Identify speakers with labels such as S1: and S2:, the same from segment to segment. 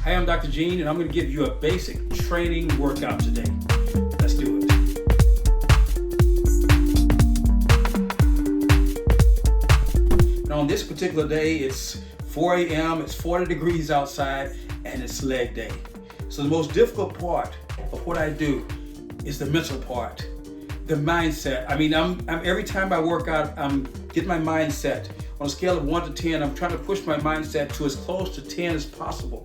S1: Hi, I'm Dr. Gene, and I'm going to give you a basic training workout today. Let's do it. And on this particular day, it's 4 a.m., it's 40 degrees outside, and it's leg day. So the most difficult part of what I do is the mental part, the mindset. I mean, I'm every time I work out, I'm getting my mindset. On a scale of 1 to 10, I'm trying to push my mindset to as close to 10 as possible.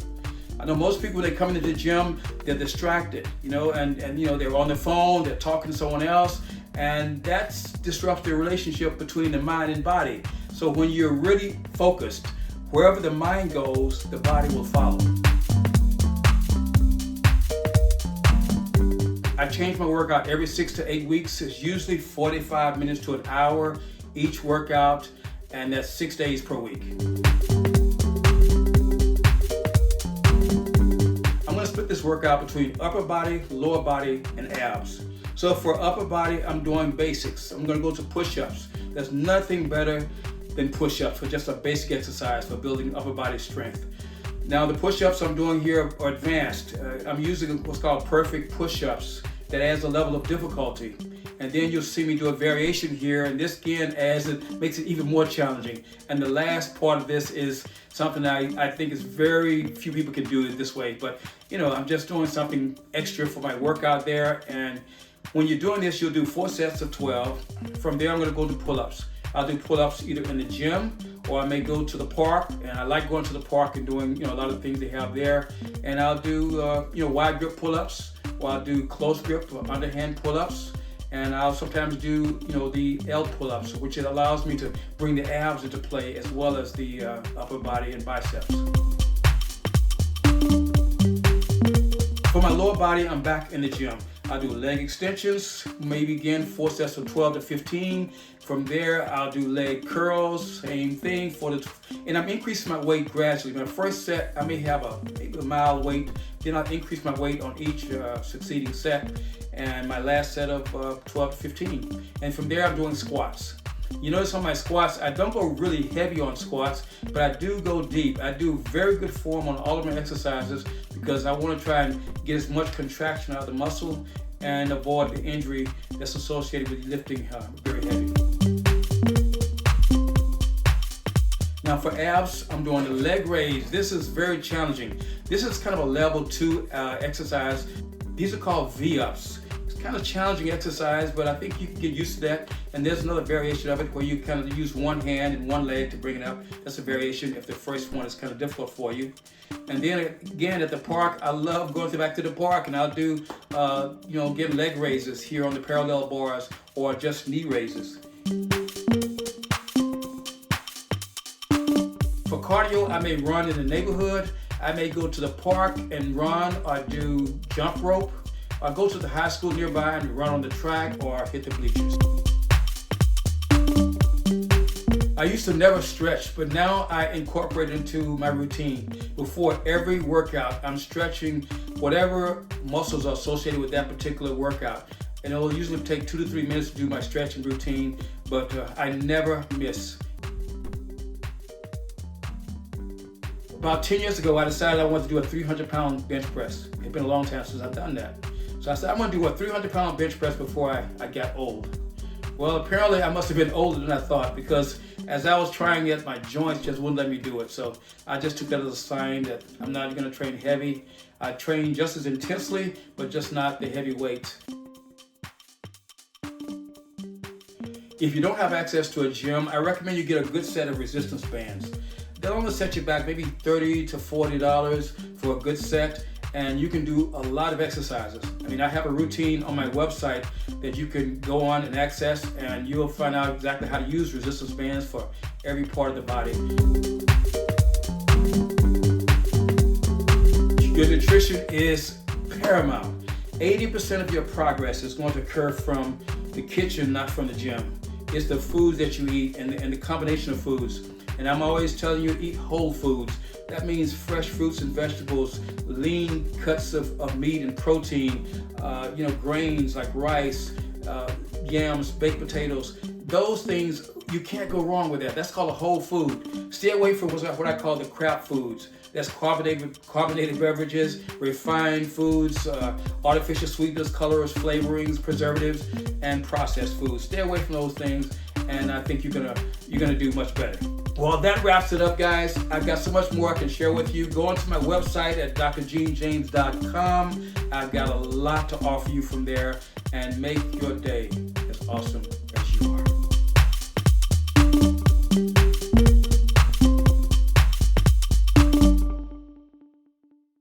S1: I know most people, they come into the gym, they're distracted, and they're on the phone, they're talking to someone else, and that disrupts the relationship between the mind and body. So when you're really focused, wherever the mind goes, the body will follow. I change my workout every 6 to 8 weeks. It's usually 45 minutes to an hour each workout, and that's 6 days per week. I'm going to split this workout between upper body, lower body, and abs. So for upper body, I'm doing basics. I'm going to go to push-ups. There's nothing better than push-ups for just a basic exercise for building upper body strength. Now the push-ups I'm doing here are advanced. I'm using what's called perfect push-ups. That adds a level of difficulty. And then you'll see me do a variation here, and this again makes it even more challenging. And the last part of this is something I think is very few people can do it this way, but I'm just doing something extra for my workout there. And when you're doing this, you'll do 4 sets of 12. From there, I'm gonna go to pull-ups. I'll do pull-ups either in the gym, or I may go to the park, and I like going to the park and doing a lot of things they have there. And I'll do wide grip pull-ups, or I'll do close grip or underhand pull-ups. And I'll sometimes do, the L pull-ups, which it allows me to bring the abs into play as well as the upper body and biceps. For my lower body, I'm back in the gym. I'll do leg extensions, maybe again 4 sets of 12 to 15. From there, I'll do leg curls, same thing and I'm increasing my weight gradually. My first set, I may have maybe a mild weight, then I'll increase my weight on each succeeding set, and my last set of 12 to 15. And from there, I'm doing squats. You notice on my squats, I don't go really heavy on squats, but I do go deep. I do very good form on all of my exercises because I want to try and get as much contraction out of the muscle and avoid the injury that's associated with lifting very heavy. Now for abs, I'm doing the leg raise. This is very challenging. This is kind of a level 2 exercise. These are called V-ups. It's kind of challenging exercise, but I think you can get used to that. And there's another variation of it where you kind of use one hand and one leg to bring it up. That's a variation if the first one is kind of difficult for you. And then again at the park, I love going back to the park, and I'll do, get leg raises here on the parallel bars or just knee raises. For cardio, I may run in the neighborhood. I may go to the park and run or do jump rope. Or go to the high school nearby and run on the track or hit the bleachers. I used to never stretch, but now I incorporate it into my routine. Before every workout, I'm stretching whatever muscles are associated with that particular workout. And it'll usually take 2 to 3 minutes to do my stretching routine, but I never miss. About 10 years ago, I decided I wanted to do a 300-pound bench press. It's been a long time since I've done that. So I said, I'm gonna do a 300-pound bench press before I got old. Well, apparently I must have been older than I thought, because as I was trying it, my joints just wouldn't let me do it. So I just took that as a sign that I'm not gonna train heavy. I train just as intensely, but just not the heavy weight. If you don't have access to a gym, I recommend you get a good set of resistance bands. They'll only set you back maybe $30 to $40 for a good set, and you can do a lot of exercises. I mean, I have a routine on my website that you can go on and access, and you'll find out exactly how to use resistance bands for every part of the body. Your nutrition is paramount. 80% of your progress is going to occur from the kitchen, not from the gym. It's the foods that you eat and the combination of foods. And I'm always telling you to eat whole foods. That means fresh fruits and vegetables, lean cuts of meat and protein, grains like rice, yams, baked potatoes. those things, you can't go wrong with that. That's called a whole food. Stay away from what I call the crap foods. That's carbonated beverages, refined foods, artificial sweeteners, colors, flavorings, preservatives, and processed foods. Stay away from those things, and I think you're gonna do much better. Well, that wraps it up, guys. I've got so much more I can share with you. Go onto my website at drgenejames.com. I've got a lot to offer you from there, and make your day as awesome